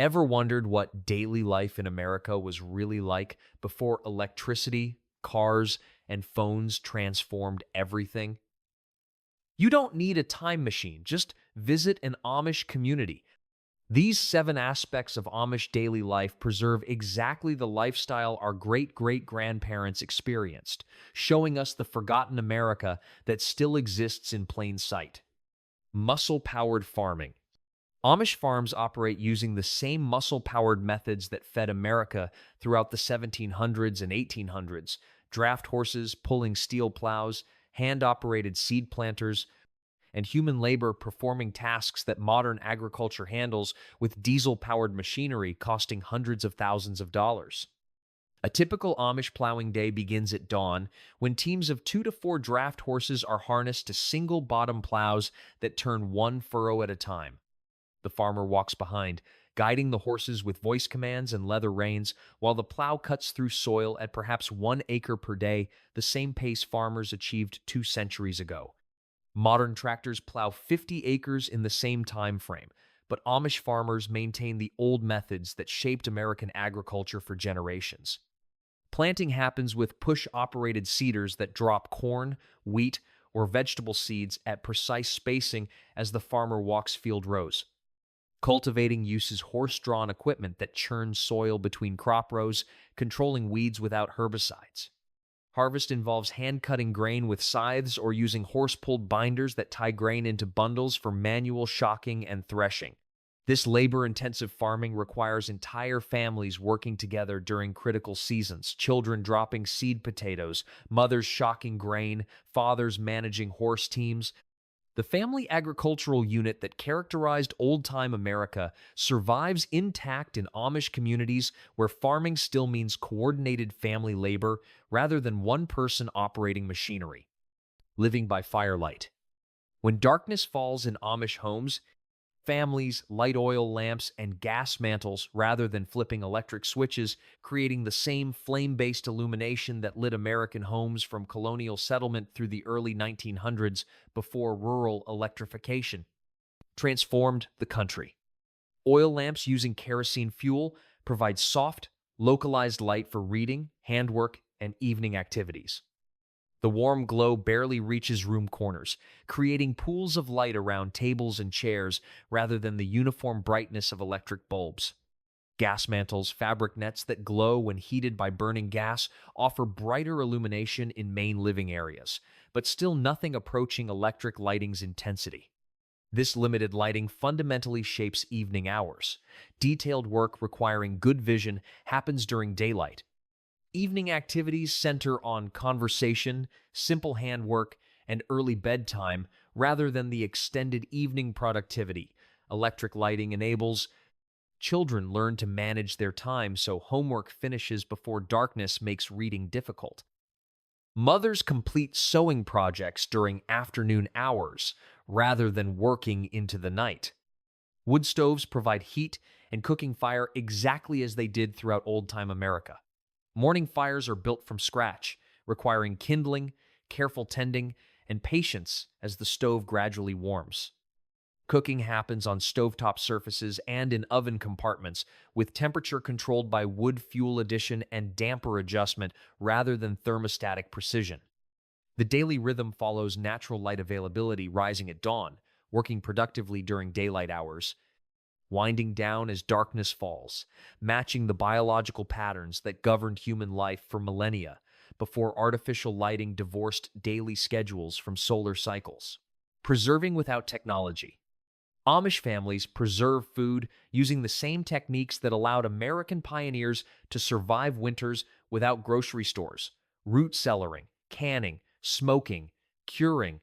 Ever wondered what daily life in America was really like before electricity, cars, and phones transformed everything? You don't need a time machine, just visit an Amish community. These 7 aspects of Amish daily life preserve exactly the lifestyle our great-great-grandparents experienced, showing us the forgotten America that still exists in plain sight. Muscle-powered farming. Amish farms operate using the same muscle-powered methods that fed America throughout the 1700s and 1800s: draft horses pulling steel plows, hand-operated seed planters, and human labor performing tasks that modern agriculture handles with diesel-powered machinery costing hundreds of thousands of dollars. A typical Amish plowing day begins at dawn when teams of 2 to 4 draft horses are harnessed to single bottom plows that turn one furrow at a time. The farmer walks behind, guiding the horses with voice commands and leather reins, while the plow cuts through soil at perhaps 1 acre per day, the same pace farmers achieved 2 centuries ago. Modern tractors plow 50 acres in the same time frame, but Amish farmers maintain the old methods that shaped American agriculture for generations. Planting happens with push-operated seeders that drop corn, wheat, or vegetable seeds at precise spacing as the farmer walks field rows. Cultivating uses horse-drawn equipment that churns soil between crop rows, controlling weeds without herbicides. Harvest involves hand-cutting grain with scythes or using horse-pulled binders that tie grain into bundles for manual shocking and threshing. This labor-intensive farming requires entire families working together during critical seasons: children dropping seed potatoes, mothers shocking grain, fathers managing horse teams. The family agricultural unit that characterized old-time America survives intact in Amish communities where farming still means coordinated family labor rather than one person operating machinery. Living by firelight. When darkness falls in Amish homes, families light oil lamps and gas mantles rather than flipping electric switches, creating the same flame-based illumination that lit American homes from colonial settlement through the early 1900s before rural electrification transformed the country. Oil lamps using kerosene fuel provide soft, localized light for reading, handwork, and evening activities. The warm glow barely reaches room corners, creating pools of light around tables and chairs rather than the uniform brightness of electric bulbs. Gas mantles, fabric nets that glow when heated by burning gas, offer brighter illumination in main living areas, but still nothing approaching electric lighting's intensity. This limited lighting fundamentally shapes evening hours. Detailed work requiring good vision happens during daylight. Evening activities center on conversation, simple handwork, and early bedtime rather than the extended evening productivity electric lighting enables. Children learn to manage their time so homework finishes before darkness makes reading difficult. Mothers complete sewing projects during afternoon hours rather than working into the night. Wood stoves provide heat and cooking fire exactly as they did throughout old-time America. Morning fires are built from scratch, requiring kindling, careful tending, and patience as the stove gradually warms. Cooking happens on stovetop surfaces and in oven compartments, with temperature controlled by wood fuel addition and damper adjustment rather than thermostatic precision. The daily rhythm follows natural light availability, rising at dawn, working productively during daylight hours, winding down as darkness falls, matching the biological patterns that governed human life for millennia before artificial lighting divorced daily schedules from solar cycles. Preserving without technology. Amish families preserve food using the same techniques that allowed American pioneers to survive winters without grocery stores: root cellaring, canning, smoking, curing,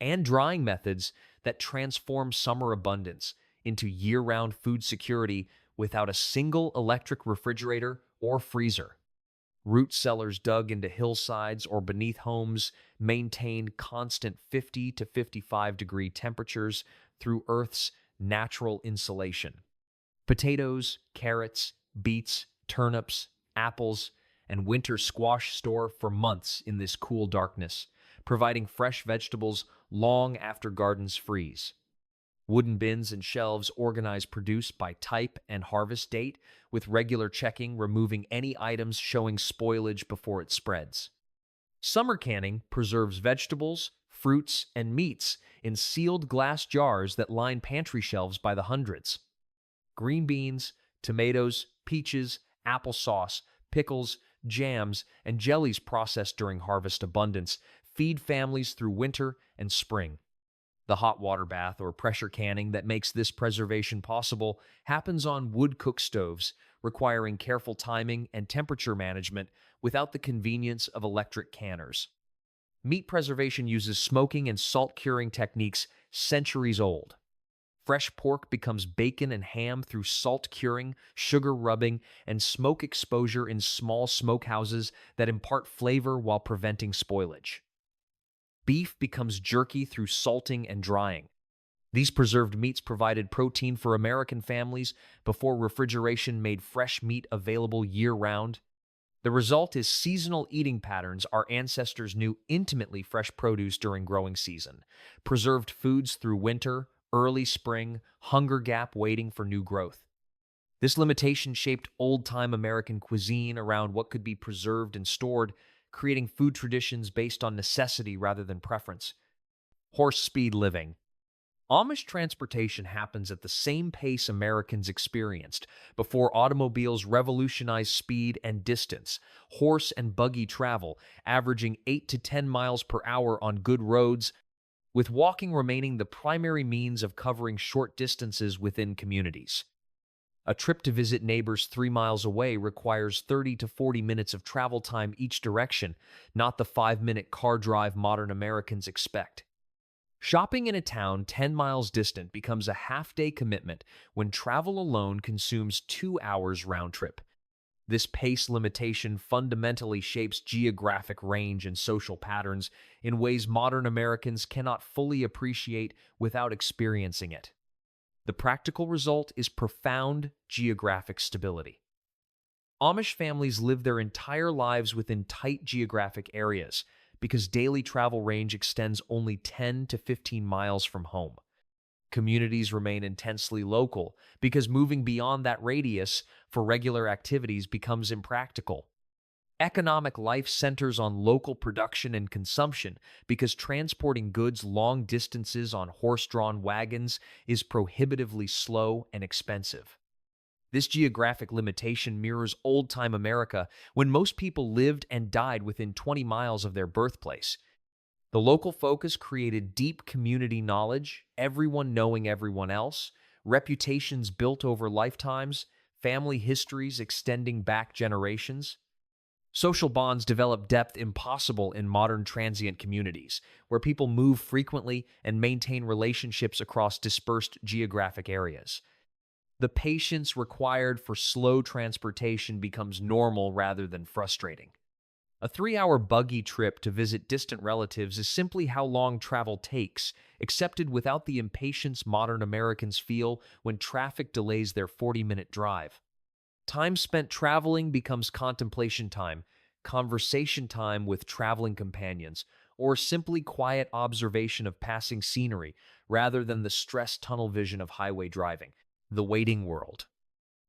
and drying methods that transform summer abundance into year-round food security without a single electric refrigerator or freezer. Root cellars dug into hillsides or beneath homes maintain constant 50 to 55 degree temperatures through Earth's natural insulation. Potatoes, carrots, beets, turnips, apples, and winter squash store for months in this cool darkness, providing fresh vegetables long after gardens freeze. Wooden bins and shelves organize produce by type and harvest date, with regular checking removing any items showing spoilage before it spreads. Summer canning preserves vegetables, fruits, and meats in sealed glass jars that line pantry shelves by the hundreds. Green beans, tomatoes, peaches, applesauce, pickles, jams, and jellies processed during harvest abundance feed families through winter and spring. The hot water bath or pressure canning that makes this preservation possible happens on wood cook stoves, requiring careful timing and temperature management without the convenience of electric canners. Meat preservation uses smoking and salt curing techniques centuries old. Fresh pork becomes bacon and ham through salt curing, sugar rubbing, and smoke exposure in small smokehouses that impart flavor while preventing spoilage. Beef becomes jerky through salting and drying. These preserved meats provided protein for American families before refrigeration made fresh meat available year-round. The result is seasonal eating patterns our ancestors knew intimately fresh produce during growing season, preserved foods through winter, early spring, hunger gap waiting for new growth. This limitation shaped old-time American cuisine around what could be preserved and stored, creating food traditions based on necessity rather than preference. Horse speed living. Amish transportation happens at the same pace Americans experienced before automobiles revolutionized speed and distance. Horse and buggy travel, averaging 8 to 10 miles per hour on good roads, with walking remaining the primary means of covering short distances within communities. A trip to visit neighbors 3 miles away requires 30 to 40 minutes of travel time each direction, not the 5-minute car drive modern Americans expect. Shopping in a town 10 miles distant becomes a half-day commitment when travel alone consumes 2 hours round trip. This pace limitation fundamentally shapes geographic range and social patterns in ways modern Americans cannot fully appreciate without experiencing it. The practical result is profound geographic stability. Amish families live their entire lives within tight geographic areas because daily travel range extends only 10 to 15 miles from home. Communities remain intensely local because moving beyond that radius for regular activities becomes impractical. Economic life centers on local production and consumption because transporting goods long distances on horse-drawn wagons is prohibitively slow and expensive. This geographic limitation mirrors old-time America when most people lived and died within 20 miles of their birthplace. The local focus created deep community knowledge, everyone knowing everyone else, reputations built over lifetimes, family histories extending back generations. Social bonds develop depth impossible in modern transient communities, where people move frequently and maintain relationships across dispersed geographic areas. The patience required for slow transportation becomes normal rather than frustrating. A 3-hour buggy trip to visit distant relatives is simply how long travel takes, accepted without the impatience modern Americans feel when traffic delays their 40-minute drive. Time spent traveling becomes contemplation time, conversation time with traveling companions, or simply quiet observation of passing scenery rather than the stress tunnel vision of highway driving. The waiting world.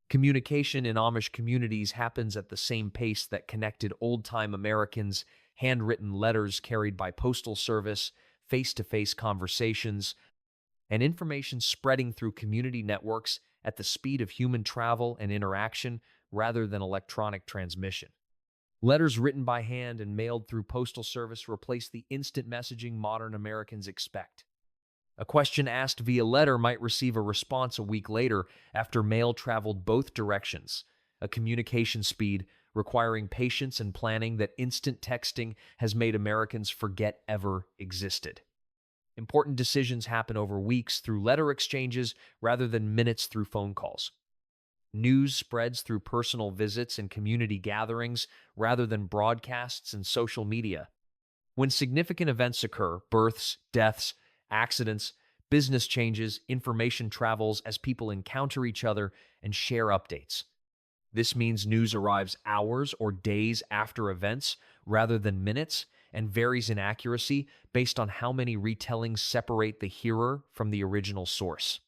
Communication in Amish communities happens at the same pace that connected old-time Americans, handwritten letters carried by postal service, face-to-face conversations, and information spreading through community networks at the speed of human travel and interaction rather than electronic transmission. Letters written by hand and mailed through postal service replace the instant messaging modern Americans expect. A question asked via letter might receive a response a week later after mail traveled both directions, a communication speed requiring patience and planning that instant texting has made Americans forget ever existed. Important decisions happen over weeks through letter exchanges rather than minutes through phone calls. News spreads through personal visits and community gatherings rather than broadcasts and social media. When significant events occur, births, deaths, accidents, business changes, information travels as people encounter each other and share updates. This means news arrives hours or days after events rather than minutes, and varies in accuracy based on how many retellings separate the hearer from the original source.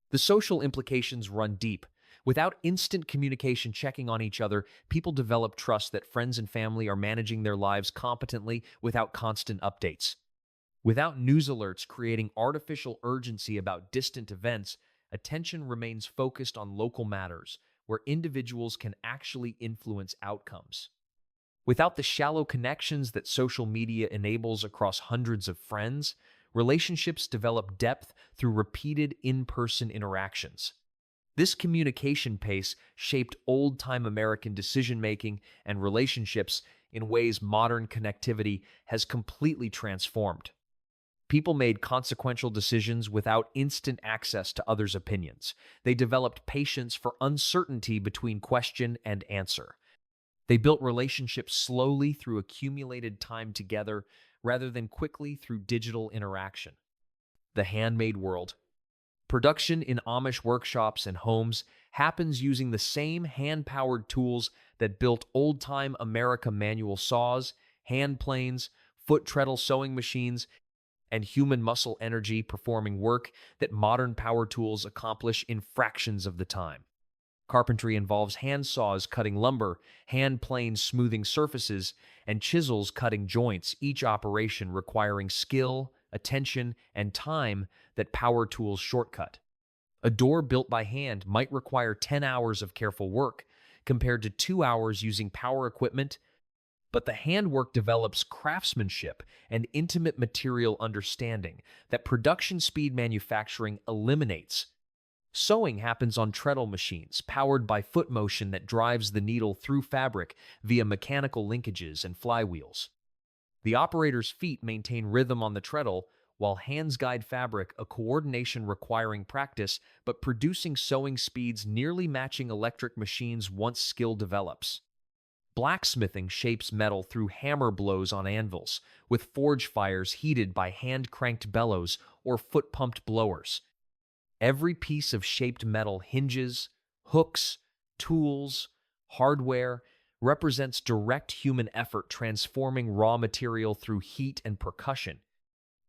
The social implications run deep. Without instant communication checking on each other, people develop trust that friends and family are managing their lives competently without constant updates. Without news alerts creating artificial urgency about distant events, attention remains focused on local matters, where individuals can actually influence outcomes. Without the shallow connections that social media enables across hundreds of friends, relationships develop depth through repeated in-person interactions. This communication pace shaped old-time American decision-making and relationships in ways modern connectivity has completely transformed. People made consequential decisions without instant access to others' opinions. They developed patience for uncertainty between question and answer. They built relationships slowly through accumulated time together rather than quickly through digital interaction. The handmade world. Production in Amish workshops and homes happens using the same hand-powered tools that built old-time America: manual saws, hand planes, foot treadle sewing machines, and human muscle energy performing work that modern power tools accomplish in fractions of the time. Carpentry involves hand saws cutting lumber, hand planes smoothing surfaces, and chisels cutting joints, each operation requiring skill, attention, and time that power tools shortcut. A door built by hand might require 10 hours of careful work, compared to 2 hours using power equipment, but the handwork develops craftsmanship and intimate material understanding that production speed manufacturing eliminates. Sewing happens on treadle machines, powered by foot motion that drives the needle through fabric via mechanical linkages and flywheels. The operator's feet maintain rhythm on the treadle, while hands guide fabric, a coordination requiring practice but producing sewing speeds nearly matching electric machines once skill develops. Blacksmithing shapes metal through hammer blows on anvils, with forge fires heated by hand-cranked bellows or foot-pumped blowers. Every piece of shaped metal, hinges, hooks, tools, hardware, represents direct human effort transforming raw material through heat and percussion.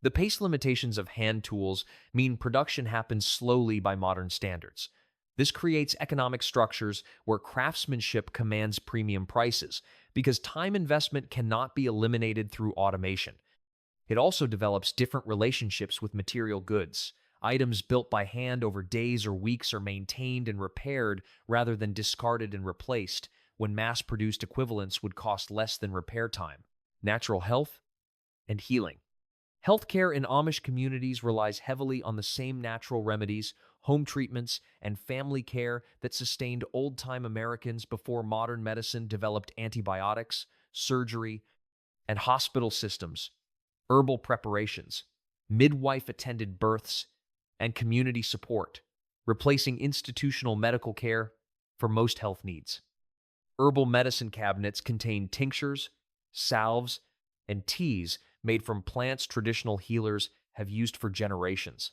The pace limitations of hand tools mean production happens slowly by modern standards. This creates economic structures where craftsmanship commands premium prices because time investment cannot be eliminated through automation. It also develops different relationships with material goods. Items built by hand over days or weeks are maintained and repaired rather than discarded and replaced, when mass-produced equivalents would cost less than repair time. Natural health and healing. Healthcare in Amish communities relies heavily on the same natural remedies, home treatments, and family care that sustained old-time Americans before modern medicine developed antibiotics, surgery, and hospital systems. Herbal preparations, midwife-attended births, and community support, replacing institutional medical care for most health needs. Herbal medicine cabinets contain tinctures, salves, and teas made from plants traditional healers have used for generations.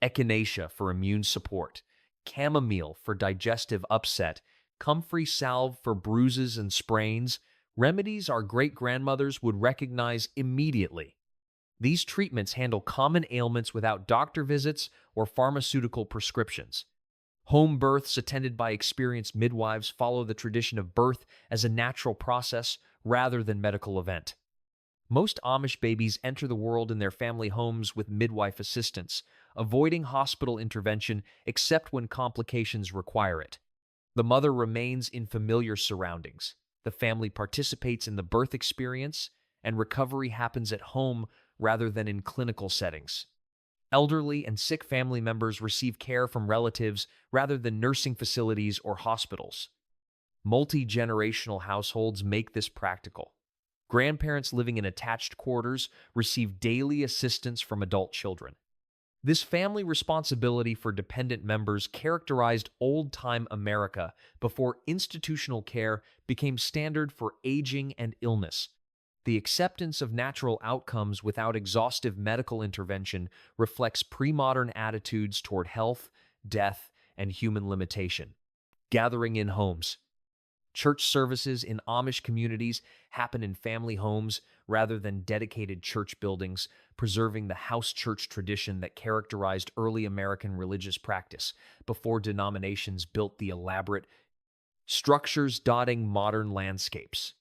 Echinacea for immune support, chamomile for digestive upset, comfrey salve for bruises and sprains, remedies our great-grandmothers would recognize immediately. These treatments handle common ailments without doctor visits or pharmaceutical prescriptions. Home births attended by experienced midwives follow the tradition of birth as a natural process rather than medical event. Most Amish babies enter the world in their family homes with midwife assistance, avoiding hospital intervention except when complications require it. The mother remains in familiar surroundings. The family participates in the birth experience, and recovery happens at home rather than in clinical settings. Elderly and sick family members receive care from relatives rather than nursing facilities or hospitals. Multi-generational households make this practical. Grandparents living in attached quarters receive daily assistance from adult children. This family responsibility for dependent members characterized old-time America before institutional care became standard for aging and illness. The acceptance of natural outcomes without exhaustive medical intervention reflects pre-modern attitudes toward health, death, and human limitation. Gathering in homes. Church services in Amish communities happen in family homes rather than dedicated church buildings, preserving the house church tradition that characterized early American religious practice before denominations built the elaborate structures dotting modern landscapes.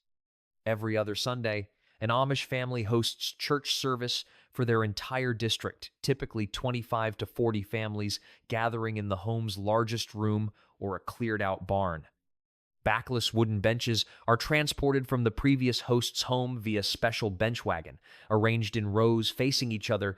Every other Sunday, an Amish family hosts church service for their entire district, typically 25 to 40 families gathering in the home's largest room or a cleared out barn. Backless wooden benches are transported from the previous host's home via special bench wagon, arranged in rows facing each other